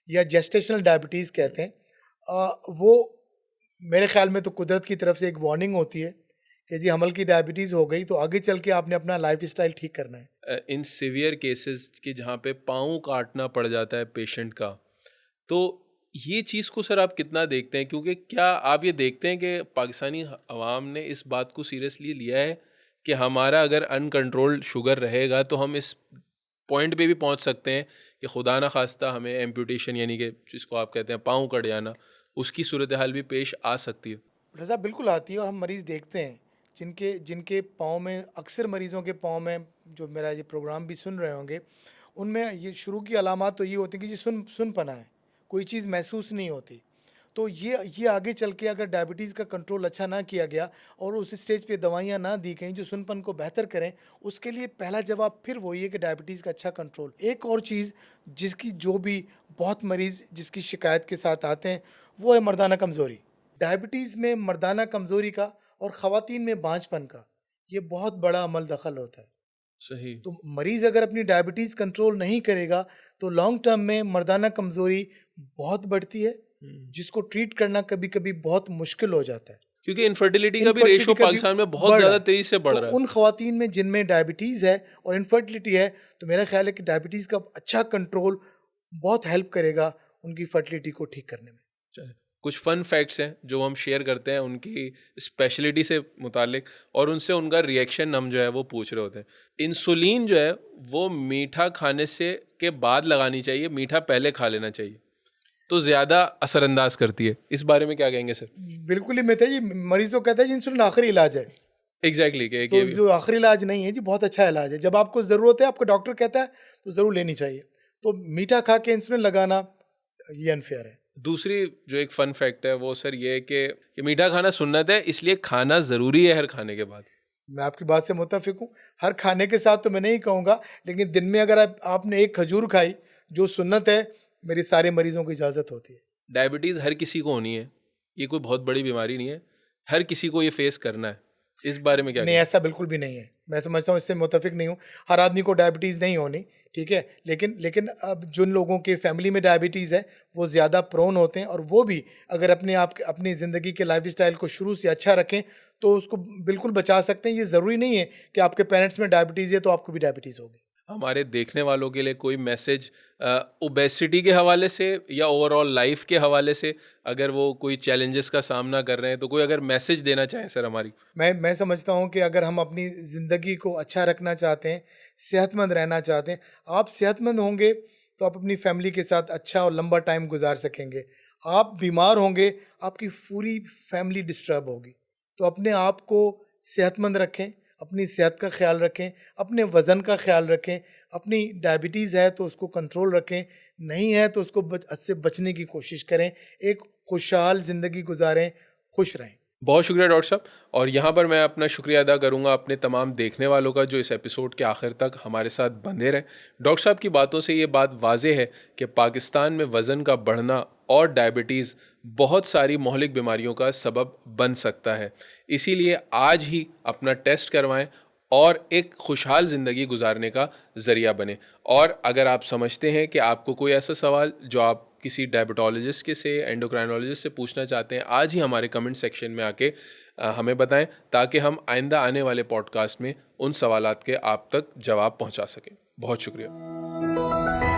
या जेस्टेशनल डायबिटीज़ कहते हैं। वो मेरे ख्याल में तो कुदरत की तरफ से एक वार्निंग होती है कि जी हमल की डायबिटीज़ हो गई तो आगे चल के आपने अपना लाइफ स्टाइल ठीक करना है।
इन सीवियर केसेस के जहाँ पे पाँव काटना पड़ जाता है पेशेंट का, तो ये चीज़ को सर आप कितना देखते हैं? क्योंकि क्या आप ये देखते हैं कि पाकिस्तानी अवाम ने इस बात को सीरियसली लिया है कि हमारा अगर अनकंट्रोल्ड शुगर रहेगा तो हम इस पॉइंट पे भी पहुंच सकते हैं कि खुदा ना खास्ता हमें एम्पुटेशन, यानी कि जिसको आप कहते हैं पाँव कट जाना, उसकी सूरत हाल भी पेश आ सकती है?
रज़ा बिल्कुल आती है और हम मरीज़ देखते हैं जिनके जिनके पाँव में, अक्सर मरीज़ों के पाँव में, जो मेरा ये प्रोग्राम भी सुन रहे होंगे, उनमें ये शुरू की अलामात तो ये होती हैं कि जी सुनपना है, कोई चीज़ महसूस नहीं होती। तो ये आगे चल के अगर डायबिटीज़ का कंट्रोल अच्छा ना किया गया और उस स्टेज पे दवाइयाँ ना दी गई जो सुनपन को बेहतर करें, उसके लिए पहला जवाब फिर वही है कि डायबिटीज़ का अच्छा कंट्रोल। एक और चीज़ जिसकी जो भी बहुत मरीज़ जिसकी शिकायत के साथ आते हैं, वो है मर्दाना कमज़ोरी। डायबिटीज़ में मर्दाना कमज़ोरी का और ख़वातीन में बांझपन का ये बहुत बड़ा अमल दखल होता है।
सही।
तो मरीज़ अगर अपनी डायबिटीज़ कंट्रोल नहीं करेगा तो लॉन्ग टर्म में मर्दाना कमज़ोरी बहुत बढ़ती है, जिसको ट्रीट करना कभी कभी बहुत मुश्किल हो जाता है।
क्योंकि इनफर्टिलिटी का भी
Infertility
रेशो
का भी
पाकिस्तान में बहुत
बढ़
ज़्यादा
रहा है।
तेज़ी से बढ़
तो
रहा है।
उन ख़वातीन में जिनमें डायबिटीज़ है और इनफर्टिलिटी है, तो मेरा ख्याल है कि डायबिटीज़ का अच्छा कंट्रोल बहुत हेल्प करेगा उनकी फर्टिलिटी को ठीक करने में।
चलिए, कुछ फ़न फैक्ट्स हैं जो हम शेयर करते हैं उनकी स्पेशलिटी से मुतालिक, और उनसे उनका रिएक्शन हम जो है वो पूछ रहे होते हैं। इंसुलिन जो है वो मीठा खाने से के बाद लगानी चाहिए, मीठा पहले खा लेना चाहिए तो ज़्यादा असरअंदाज करती है। इस बारे में क्या कहेंगे सर?
बिल्कुल ही मिथ है जी। मरीज़ तो कहता है जी इंसुलिन आखिरी इलाज है।
एग्जैक्टली कि
तो जो आखिरी इलाज नहीं है जी, बहुत अच्छा इलाज है। जब आपको ज़रूरत है, आपका डॉक्टर कहता है तो ज़रूर लेनी चाहिए। तो मीठा खा के इंसुलिन लगाना ये अनफेयर है।
दूसरी जो एक फ़न फैक्ट है वो सर ये है कि मीठा खाना सुन्नत है, इसलिए खाना ज़रूरी है हर खाने के बाद।
मैं आपकी बात से मुत्तफ़िक हूँ। हर खाने के साथ तो मैं नहीं कहूँगा, लेकिन दिन में अगर आपने एक खजूर खाई जो सुन्नत है, मेरी सारे मरीज़ों को इजाज़त होती है।
डायबिटीज़ हर किसी को होनी है, ये कोई बहुत बड़ी बीमारी नहीं है, हर किसी को ये फेस करना है। इस बारे में क्या
नहीं,
कहें?
ऐसा बिल्कुल भी नहीं है। मैं समझता हूँ, इससे मुत्तफ़िक नहीं हूँ। हर आदमी को डायबिटीज़ नहीं होनी, ठीक है? लेकिन अब जिन लोगों के फैमिली में डायबिटीज़ है, वो ज़्यादा प्रोन होते हैं और वो भी अगर अपनी ज़िंदगी के लाइफ़स्टाइल को शुरू से अच्छा रखें, तो उसको बिल्कुल बचा सकते हैं। ये ज़रूरी नहीं है कि आपके पेरेंट्स में डायबिटीज़ है, तो आपको भी डायबिटीज़ होगी।
हमारे देखने वालों के लिए कोई मैसेज ओबेसिटी के हवाले से या ओवरऑल लाइफ के हवाले से, अगर वो कोई चैलेंजेस का सामना कर रहे हैं, तो कोई अगर मैसेज देना चाहें सर हमारी?
मैं समझता हूँ कि अगर हम अपनी ज़िंदगी को अच्छा रखना चाहते हैं, सेहतमंद रहना चाहते हैं, आप सेहतमंद होंगे तो आप अपनी फैमिली के साथ अच्छा और लंबा टाइम गुजार सकेंगे। आप बीमार होंगे, आपकी पूरी फैमिली डिस्टर्ब होगी। तो अपने आप को सेहतमंद रखें, अपनी सेहत का ख्याल रखें, अपने वज़न का ख्याल रखें। अपनी डायबिटीज़ है तो उसको कंट्रोल रखें, नहीं है तो उससे बचने की कोशिश करें। एक खुशहाल ज़िंदगी गुजारें, खुश रहें।
बहुत शुक्रिया डॉक्टर साहब। और यहाँ पर मैं अपना शुक्रिया अदा करूँगा अपने तमाम देखने वालों का जो इस एपिसोड के आखिर तक हमारे साथ बंधे रहे। डॉक्टर साहब की बातों से ये बात वाज़ेह है कि पाकिस्तान में वज़न का बढ़ना और डायबिटीज़ बहुत सारी मोहलिक बीमारियों का सबब बन सकता है। इसीलिए आज ही अपना टेस्ट करवाएं और एक खुशहाल ज़िंदगी गुजारने का ज़रिया बने। और अगर आप समझते हैं कि आपको कोई ऐसा सवाल जो आप किसी डायबिटोलॉजिस्ट के से, एंडोक्राइनोलॉजिस्ट से पूछना चाहते हैं, आज ही हमारे कमेंट सेक्शन में आके हमें बताएं, ताकि हम आइंदा आने वाले पॉडकास्ट में उन सवालात के आप तक जवाब पहुंचा सकें। बहुत शुक्रिया।